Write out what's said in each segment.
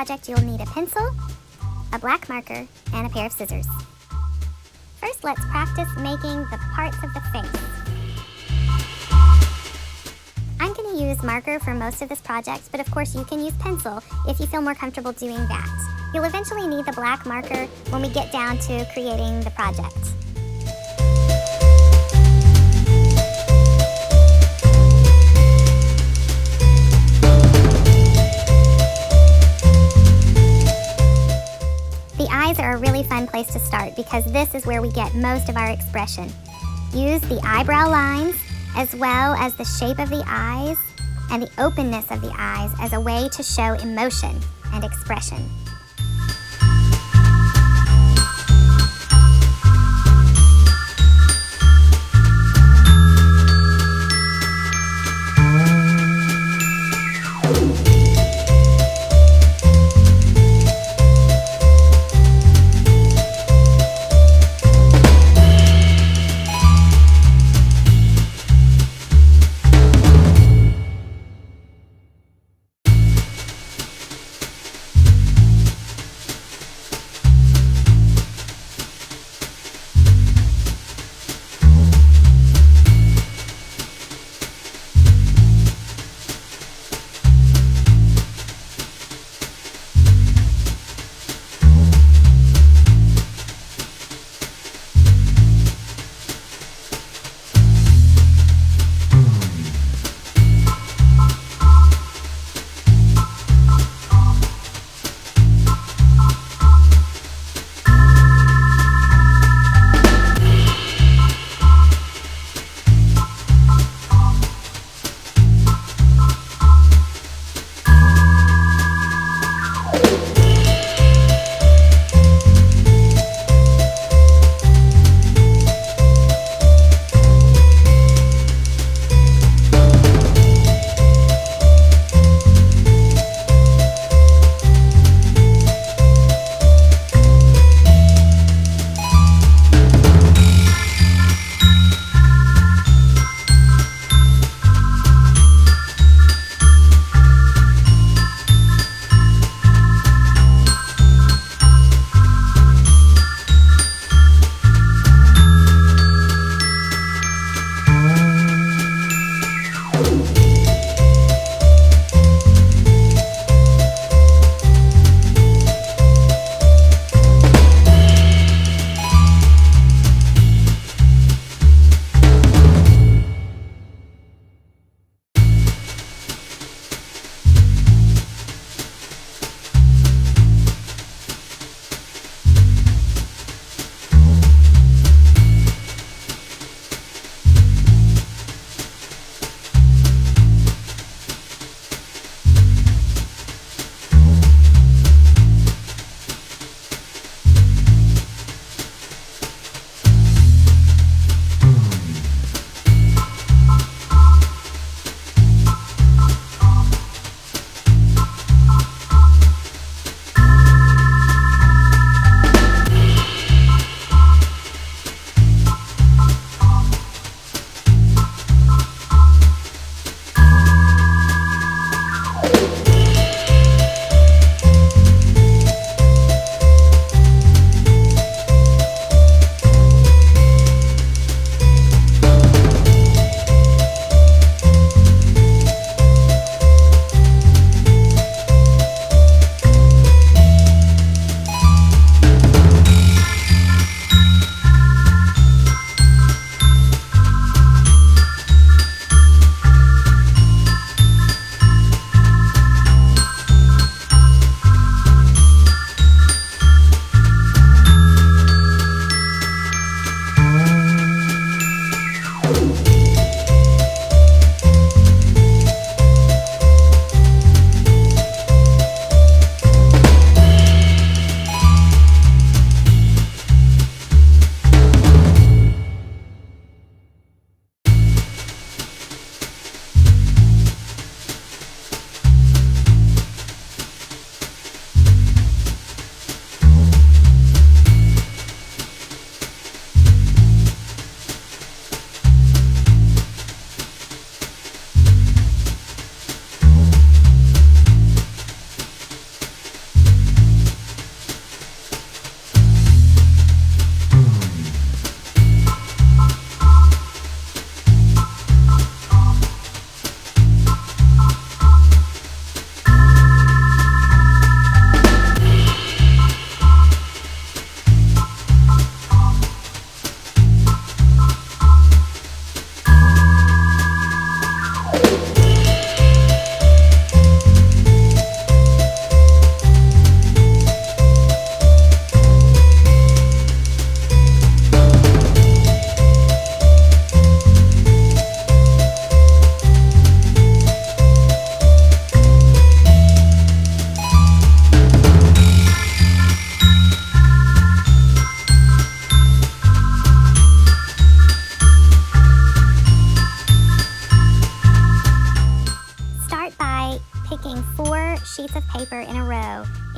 project, you'll need a pencil, a black marker, and a pair of scissors. First, let's practice making the parts of the face. I'm going to use marker for most of this project, but of course you can use pencil if you feel more comfortable doing that. You'll eventually need the black marker when we get down to creating the project. The eyes are a really fun place to start because this is where we get most of our expression. Use the eyebrow lines as well as the shape of the eyes and the openness of the eyes as a way to show emotion and expression.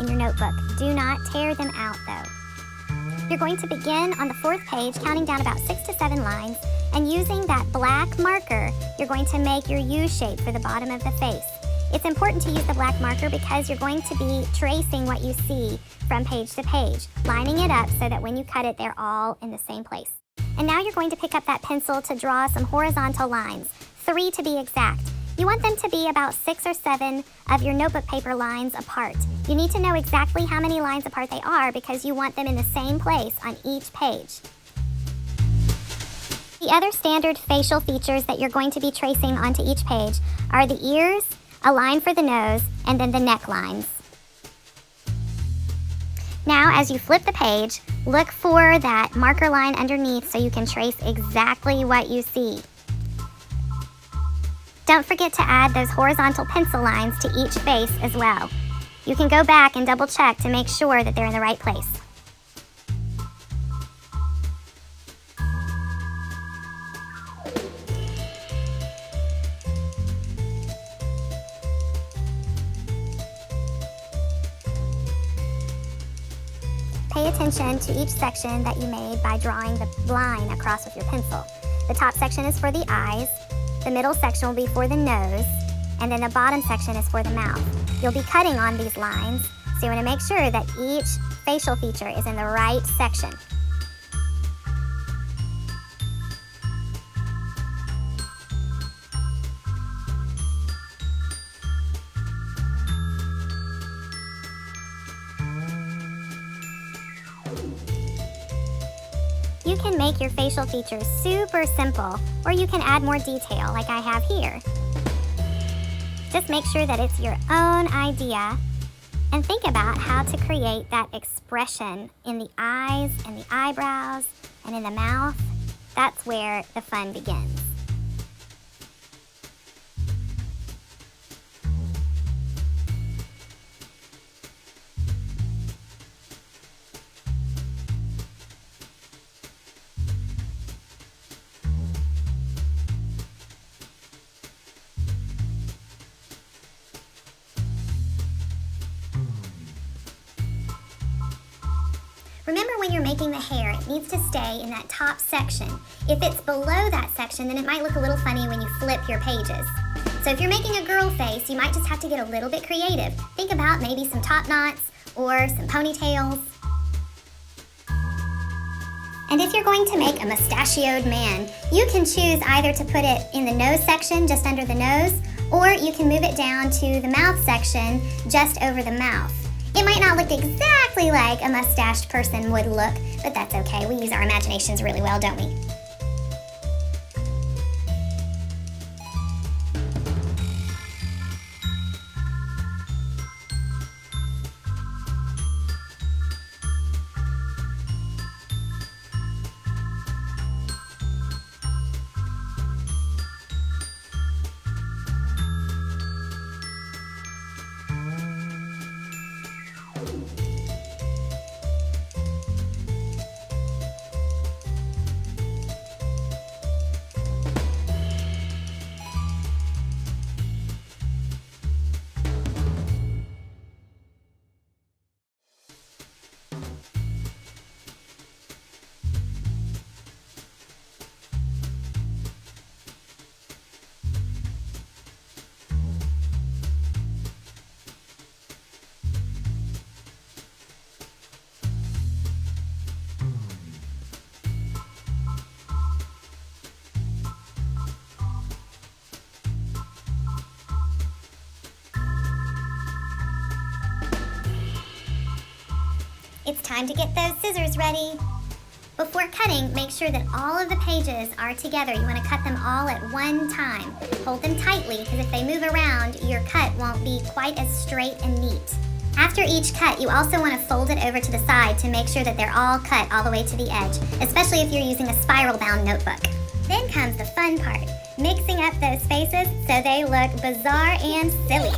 in your notebook. Do not tear them out though. You're going to begin on the 4th page, counting down about 6 to 7 lines, and using that black marker, you're going to make your U shape for the bottom of the face. It's important to use the black marker because you're going to be tracing what you see from page to page, lining it up so that when you cut it, they're all in the same place. And now you're going to pick up that pencil to draw some horizontal lines, 3 to be exact. You want them to be about 6 or 7 of your notebook paper lines apart. You need to know exactly how many lines apart they are because you want them in the same place on each page. The other standard facial features that you're going to be tracing onto each page are the ears, a line for the nose, and then the necklines. Now, as you flip the page, look for that marker line underneath so you can trace exactly what you see. Don't forget to add those horizontal pencil lines to each face as well. You can go back and double check to make sure that they're in the right place. Pay attention to each section that you made by drawing the line across with your pencil. The top section is for the eyes, the middle section will be for the nose, and then the bottom section is for the mouth. You'll be cutting on these lines, so you want to make sure that each facial feature is in the right section. You can make your facial features super simple, or you can add more detail like I have here. Just make sure that it's your own idea and think about how to create that expression in the eyes and the eyebrows and in the mouth. That's where the fun begins. Remember, when you're making the hair, it needs to stay in that top section. If it's below that section, then it might look a little funny when you flip your pages. So if you're making a girl face, you might just have to get a little bit creative. Think about maybe some top knots or some ponytails. And if you're going to make a mustachioed man, you can choose either to put it in the nose section, just under the nose, or you can move it down to the mouth section, just over the mouth. It might not look exactly like a mustached person would look, but that's okay. We use our imaginations really well, don't we? It's time to get those scissors ready. Before cutting, make sure that all of the pages are together. You want to cut them all at one time. Hold them tightly, because if they move around, your cut won't be quite as straight and neat. After each cut, you also want to fold it over to the side to make sure that they're all cut all the way to the edge, especially if you're using a spiral-bound notebook. Then comes the fun part, mixing up those faces so they look bizarre and silly.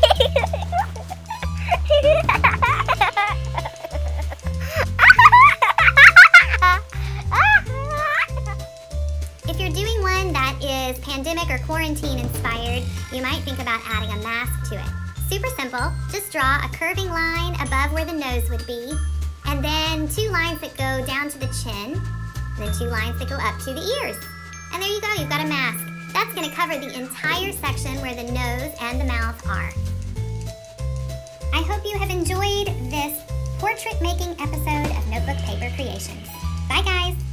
If you're doing one that is pandemic or quarantine inspired, you might think about adding a mask to it. Super simple. Just draw a curving line above where the nose would be, and then 2 lines that go down to the chin, and then 2 lines that go up to the ears. And there you go, you've got a mask. That's going to cover the entire section where the nose and the mouth are. I hope you have enjoyed this portrait making episode of Notebook Paper Creations. Bye guys!